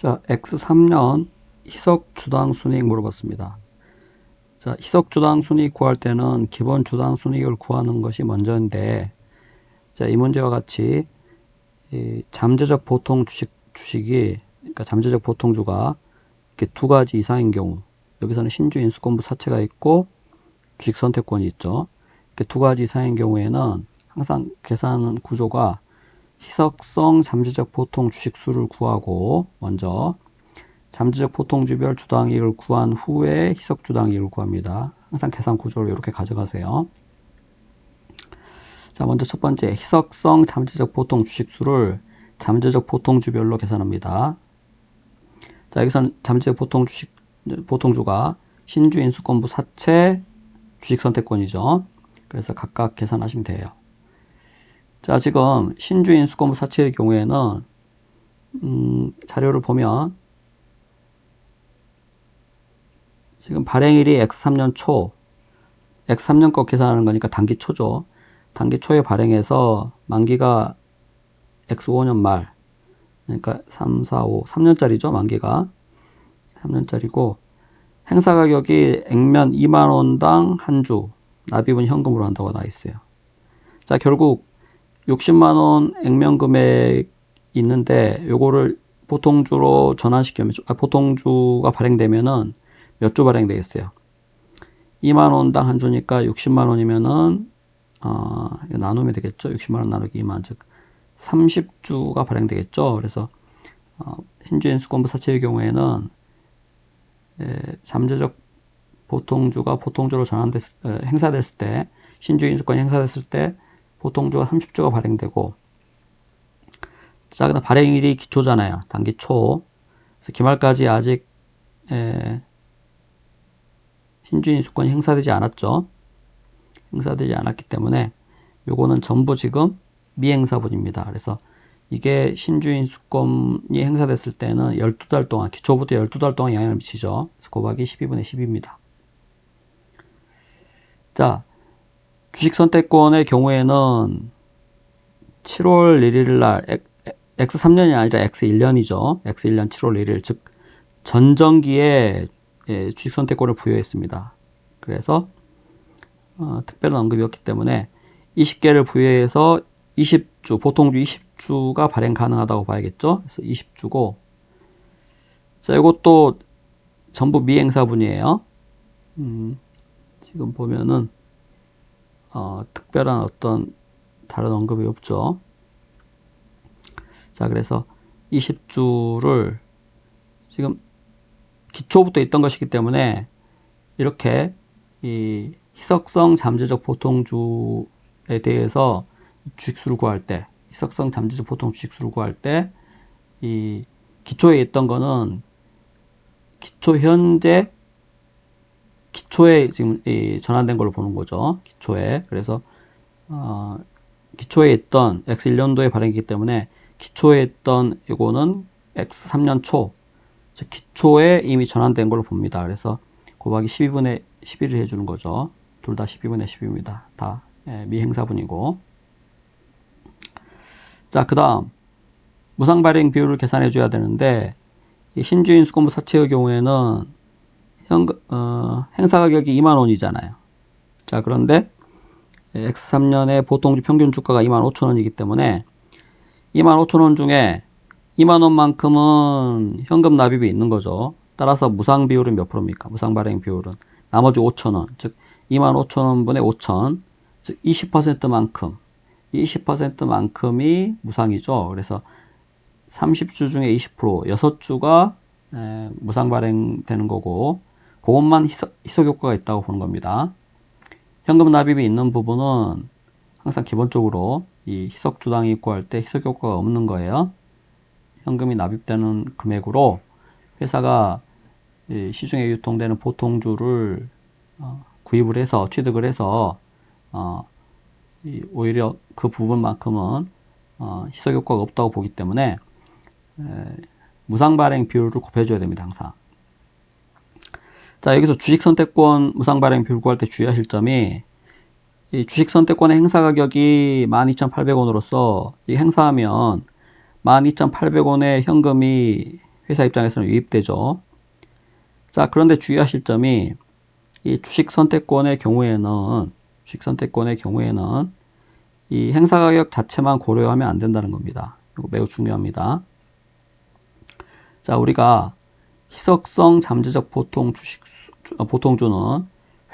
자, X3년 희석 주당 순이익 물어봤습니다. 자, 희석 주당 순이익 구할 때는 기본 주당 순이익을 구하는 것이 먼저인데, 자, 이 문제와 같이 이 잠재적 보통 주식이, 그러니까 잠재적 보통주가 이렇게 두 가지 이상인 경우, 여기서는 신주 인수권부 사채가 있고 주식 선택권이 있죠. 이렇게 두 가지 이상인 경우에는 항상 계산 구조가 희석성 잠재적 보통 주식 수를 구하고 먼저 잠재적 보통주별 주당이익을 구한 후에 희석 주당이익을 구합니다. 항상 계산 구조를 이렇게 가져가세요. 자, 먼저 첫 번째 희석성 잠재적 보통 주식 수를 잠재적 보통주별로 계산합니다. 자, 여기서는 잠재적 보통주가 신주 인수권부 사채 주식 선택권이죠. 그래서 각각 계산하시면 돼요. 자, 지금 신주 인수권부 사채의 경우에는 자료를 보면 지금 발행일이 X3년 초, X3년 거 계산하는 거니까 단기 초죠. 단기 초에 발행해서 만기가 X5년 말, 그러니까 3, 4, 5, 3년짜리죠. 만기가 3년짜리고 행사 가격이 액면 2만원당 한 주, 납입은 현금으로 한다고 나와 있어요. 자, 결국 60만원 액면 금액 있는데 요거를 보통주로 전환시키면, 보통주가 발행되면은 몇 주 발행되겠어요? 2만원당 한 주니까 60만원이면은 이거 나누면 되겠죠? 60만원 나누기 2만, 즉 30주가 발행되겠죠? 그래서 신주 인수권부 사채의 경우에는 잠재적 보통주가 보통주로 행사됐을 때, 신주 인수권이 행사됐을 때 보통주가 30주가 발행되고, 자, 그다음 발행일이 기초잖아요. 단기 초. 그래서 기말까지 아직 신주 인수권이 행사되지 않았죠. 행사되지 않았기 때문에 요거는 전부 지금 미행사분입니다. 그래서 이게 신주 인수권이 행사됐을 때는 12달 동안, 기초부터 12달 동안 영향을 미치죠. 그래서 곱하기 12분의 10입니다. 자, 주식 선택권의 경우에는 7월 1일 날 X3년이 아니라 X1년이죠. X1년 7월 1일, 즉 전정기에 주식 선택권을 부여했습니다. 그래서 특별한 언급이었기 때문에 20개를 부여해서 20주, 보통주 20주가 발행 가능하다고 봐야겠죠. 그래서 20주고, 자, 이것도 전부 미행사분이에요. 지금 보면은 특별한 어떤 다른 언급이 없죠. 자, 그래서 20주를 지금 기초부터 있던 것이기 때문에 이렇게 이 희석성 잠재적 보통주에 대해서 주식수를 구할 때, 희석성 잠재적 보통 주식수를 구할 때 이 기초에 있던 거는 기초에 지금 전환된 걸로 보는 거죠. 기초에. 그래서 기초에 있던 X1년도에 발행이기 때문에 기초에 있던 이거는 X3년 초, 즉 기초에 이미 전환된 걸로 봅니다. 그래서 곱하기 12분의 11을 해주는 거죠. 둘 다 12분의 10입니다. 다 미행사분이고. 자, 그 다음 무상발행 비율을 계산해 줘야 되는데, 이 신주 인수권부 사채의 경우에는 행사 가격이 2만원이잖아요. 자, 그런데 X3년의 보통주 평균 주가가 25,000원이기 때문에 25,000원 중에 2만원만큼은 현금 납입이 있는 거죠. 따라서 무상 비율은 몇 프로입니까? 무상 발행 비율은 나머지 5,000원, 즉 25,000원분의 5,000, 즉 20%만큼, 20%만큼이 무상이죠. 그래서 30주 중에 20%, 6주가 무상 발행되는 거고, 그것만 희석 효과가 있다고 보는 겁니다. 현금 납입이 있는 부분은 항상 기본적으로 이 희석 주당이익 구할 때 희석 효과가 없는 거예요. 현금이 납입되는 금액으로 회사가 시중에 유통되는 보통주를 구입을 해서 취득을 해서 오히려 그 부분만큼은 희석 효과가 없다고 보기 때문에 무상 발행 비율을 곱해줘야 됩니다. 항상. 자, 여기서 주식 선택권 무상 발행 비율 구할 때 주의하실 점이, 이 주식 선택권의 행사 가격이 12,800원으로서 이 행사하면 12,800원의 현금이 회사 입장에서는 유입되죠. 자, 그런데 주의하실 점이 이 주식 선택권의 경우에는 이 행사 가격 자체만 고려하면 안 된다는 겁니다. 이거 매우 중요합니다. 자, 우리가 희석성 잠재적 보통주는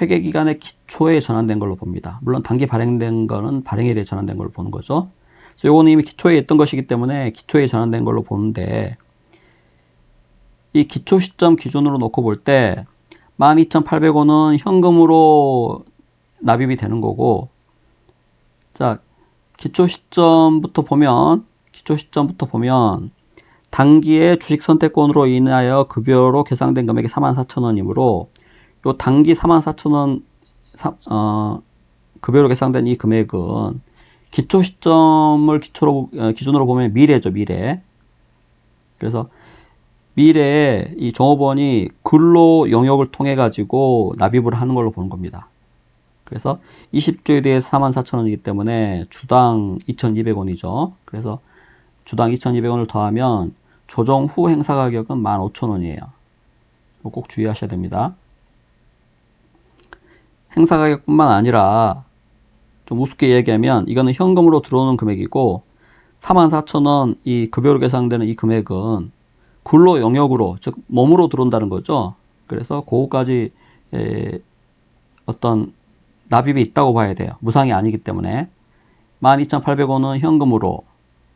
회계기간의 기초에 전환된 걸로 봅니다. 물론 단기 발행된 거는 발행일에 전환된 걸로 보는 거죠. 그래서 요거는 이미 기초에 있던 것이기 때문에 기초에 전환된 걸로 보는데, 이 기초 시점 기준으로 놓고 볼 때 12,800원은 현금으로 납입이 되는 거고, 자, 기초 시점부터 보면 단기의 주식 선택권으로 인하여 급여로 계상된 금액이 44,000원이므로 요 단기 44,000원 급여로 계상된 이 금액은 기초 시점을 기준으로 보면 미래죠, 미래. 그래서 미래에 이 종업원이 근로 영역을 통해 가지고 납입을 하는 걸로 보는 겁니다. 그래서 20주에 대해서 44,000원이기 때문에 주당 2,200원이죠. 그래서 주당 2,200원을 더하면 조정 후 행사 가격은 15,000원이에요. 꼭 주의하셔야 됩니다. 행사 가격뿐만 아니라 좀 우습게 얘기하면 이거는 현금으로 들어오는 금액이고 44,000원 이 급여로 계상되는 이 금액은 근로 영역으로, 즉 몸으로 들어온다는 거죠. 그래서 그거까지 어떤 납입이 있다고 봐야 돼요. 무상이 아니기 때문에. 12,800원은 현금으로,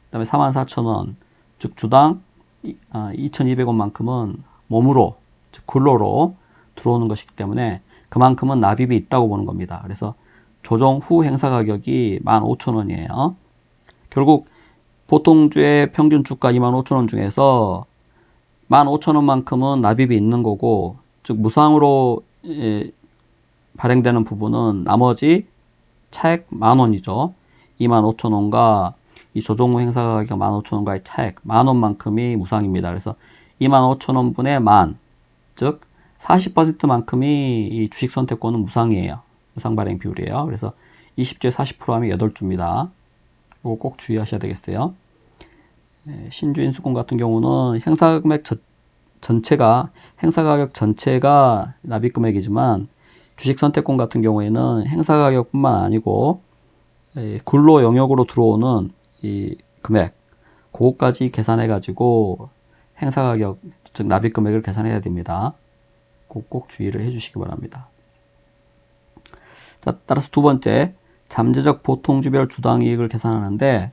그 다음에 44,000원, 즉 주당 2,200원만큼은 몸으로, 즉 근로로 들어오는 것이기 때문에 그만큼은 납입이 있다고 보는 겁니다. 그래서 조정 후 행사 가격이 15,000원이에요. 결국 보통주의 평균 주가 25,000원 중에서 15,000원만큼은 납입이 있는 거고, 즉 무상으로 발행되는 부분은 나머지 차액 10,000원이죠. 25,000원과 이 조정 후 행사 가격 15,000원과의 차액 10,000원만큼이 무상입니다. 그래서 25,000원분의 만, 즉 40%만큼이 이 주식 선택권은 무상이에요. 무상 발행 비율이에요. 그래서 20주에 40% 하면 8주입니다. 이거 꼭 주의하셔야 되겠어요. 신주 인수권 같은 경우는 행사 가격 전체가 납입 금액이지만 주식 선택권 같은 경우에는 행사 가격뿐만 아니고 근로 영역으로 들어오는 이 금액, 그거까지 계산해 가지고 행사 가격, 즉 납입 금액을 계산해야 됩니다. 꼭 주의를 해 주시기 바랍니다. 자, 따라서 두 번째, 잠재적 보통주별 주당이익을 계산하는데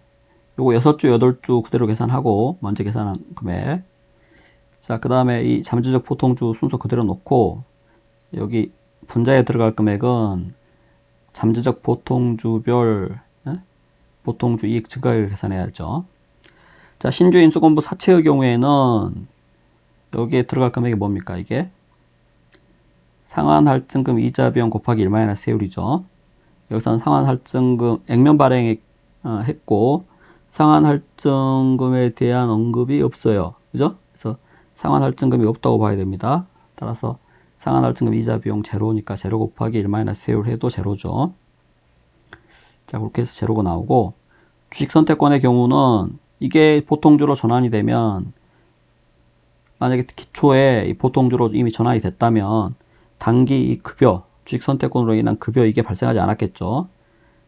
요거 6주, 8주 그대로 계산하고 먼저 계산한 금액. 자, 그 다음에 이 잠재적 보통주 순서 그대로 놓고 여기 분자에 들어갈 금액은 잠재적 보통주별 보통주 이익 증가액을 계산해야죠. 자, 신주 인수권부 사채의 경우에는 여기에 들어갈 금액이 뭡니까? 이게 상환 할증금 이자 비용 곱하기 1 세율이죠. 여기서는 상환 할증금 액면 발행 했고 상환 할증금에 대한 언급이 없어요. 그죠? 그래서 상환 할증금이 없다고 봐야 됩니다. 따라서 상환 할증금 이자 비용 제로니까 제로 곱하기 1 세율 해도 제로죠. 자, 그렇게 해서 제로가 나오고, 주식 선택권의 경우는 이게 보통주로 전환이 되면, 만약에 기초에 이 보통주로 이미 전환이 됐다면 단기 이 급여, 주식 선택권으로 인한 급여 이게 발생하지 않았겠죠.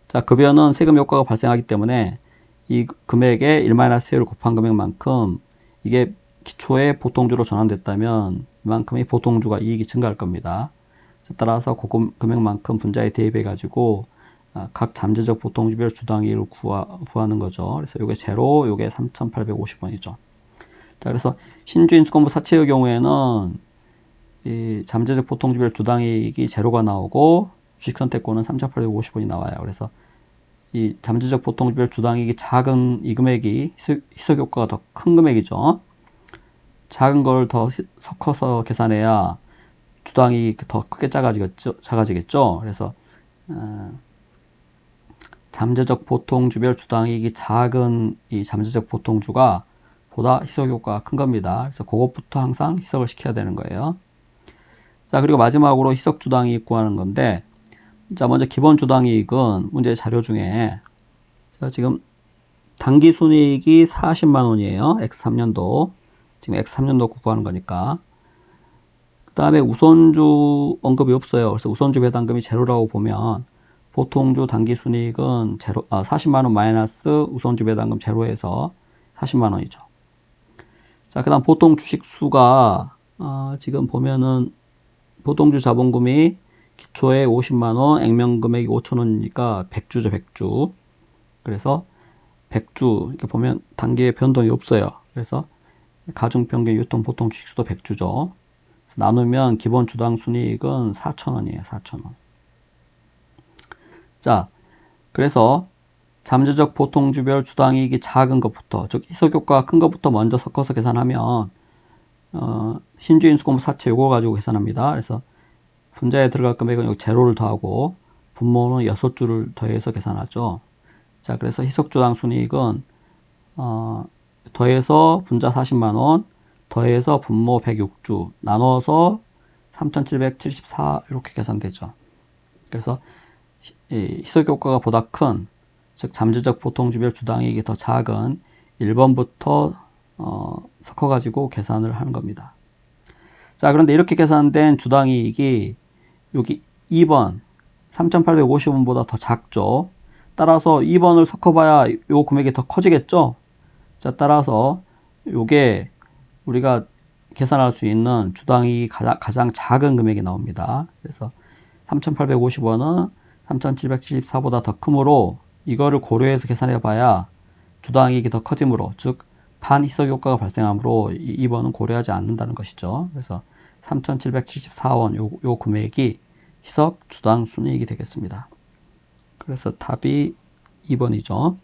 자, 급여는 세금 효과가 발생하기 때문에 이 금액에 1 세율을 곱한 금액만큼 이게 기초에 보통주로 전환됐다면 이만큼의 보통주가 이익이 증가할 겁니다. 따라서 그 금액만큼 분자에 대입해 가지고 각 잠재적 보통주별 주당이익을 구하는 거죠. 그래서 이게 제로, 이게 3,850원이죠. 자, 그래서 신주 인수권부 사채의 경우에는 이 잠재적 보통주별 주당이익이 제로가 나오고 주식 선택권은 3,850원이 나와요. 그래서 이 잠재적 보통주별 주당이익이 작은 이 금액이 희석 효과가 더 큰 금액이죠. 작은 걸 더 섞어서 계산해야 주당이익이 더 크게 작아지겠죠. 그래서 잠재적 보통주별 주당이익이 작은 이 잠재적 보통주가 보다 희석 효과가 큰 겁니다. 그래서 그것부터 항상 희석을 시켜야 되는 거예요. 자, 그리고 마지막으로 희석 주당이익 구하는 건데, 자, 먼저 기본 주당이익은 문제 자료 중에, 자, 지금 단기 순이익이 40만 원이에요. X3년도. 지금 X3년 놓고 구하는 거니까. 그 다음에 우선주 언급이 없어요. 그래서 우선주 배당금이 제로라고 보면 보통주 당기순이익은 40만원 마이너스 우선주 배당금 제로에서 40만원이죠. 자, 그 다음 보통 주식 수가 지금 보면은 보통주 자본금이 기초에 50만원, 액면 금액이 5천원이니까 100주죠, 100주. 그래서 100주, 이렇게 보면 단기에 변동이 없어요. 그래서 가중평균 유통 보통 주식수도 100주죠. 나누면 기본 주당 순이익은 4천원이에요, 4천원. 자, 그래서 잠재적 보통주별 주당이익이 작은 것부터, 즉 희석효과가 큰 것부터 먼저 섞어서 계산하면 신주인수공부 사채 요거 가지고 계산합니다. 그래서 분자에 들어갈 금액은 여기 제로를 더하고 분모는 6주를 더해서 계산하죠. 자, 그래서 희석주당 순이익은 더해서 분자 40만원, 더해서 분모 106주, 나눠서 3774 이렇게 계산되죠. 그래서 희석효과가 보다 큰, 즉 잠재적 보통주별 주당이익이 더 작은 1번부터 섞어가지고 계산을 하는 겁니다. 자, 그런데 이렇게 계산된 주당이익이 여기 2번 3850원보다 더 작죠. 따라서 2번을 섞어봐야 요 금액이 더 커지겠죠. 자, 따라서 요게 우리가 계산할 수 있는 주당이익이 가장 작은 금액이 나옵니다. 그래서 3850원은 3774보다 더 크므로 이거를 고려해서 계산해 봐야 주당이익이 더 커지므로, 즉 반희석효과가 발생하므로 2번은 고려하지 않는다는 것이죠. 그래서 3774원 요 금액이 희석 주당 순이익이 되겠습니다. 그래서 답이 2번이죠.